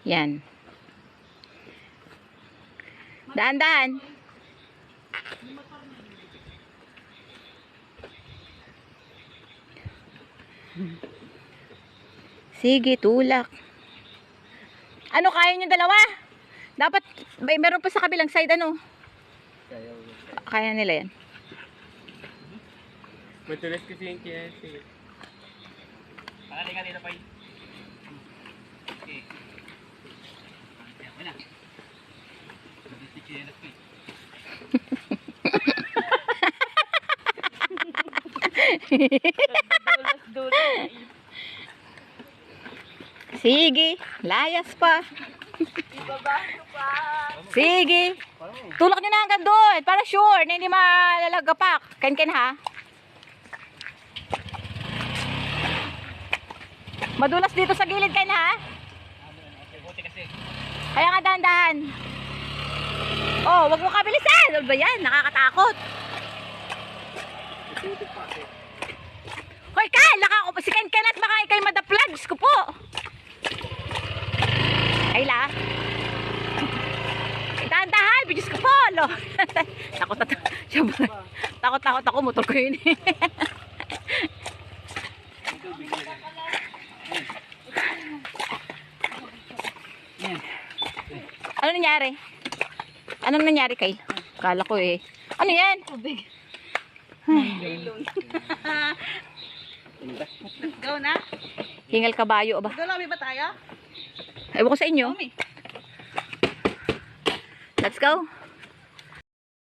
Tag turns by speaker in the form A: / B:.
A: Yan. Daan-daan. Sige, tulak. Ano, kaya nyo dalawa? Dapat, meron pa sa kabilang side, ano? Kaya nila yan.
B: Matulas kasi yung kinasi. Pakalinga dito pa yun. Okay. Wala. Hindi kinasi ko eh.
A: Sige, layas pa. Sige. Tulak nyo na hanggang doon para sure na hindi malalagapak. Ken ha. Madulas dito sa gilid Ken ha. Kaya nga dahan-dahan. Oh, wag mo kabilisan. Ano ba yan? Nakakatakot. Hoy, Kyle! Si Ken at baka ikay madaplag. Diyos ko po. Ayla. Dahan-dahan. Diyos ko po. Takot na takot ako. Motor ko yun. Ano nangyari? Anong nangyari kay? Kala ko eh. Ano yan? Tubig.
C: Let's go na.
A: Hingal kabayo ba?
C: Galami ba tayo?
A: Ewan ko sa inyo. Let's go.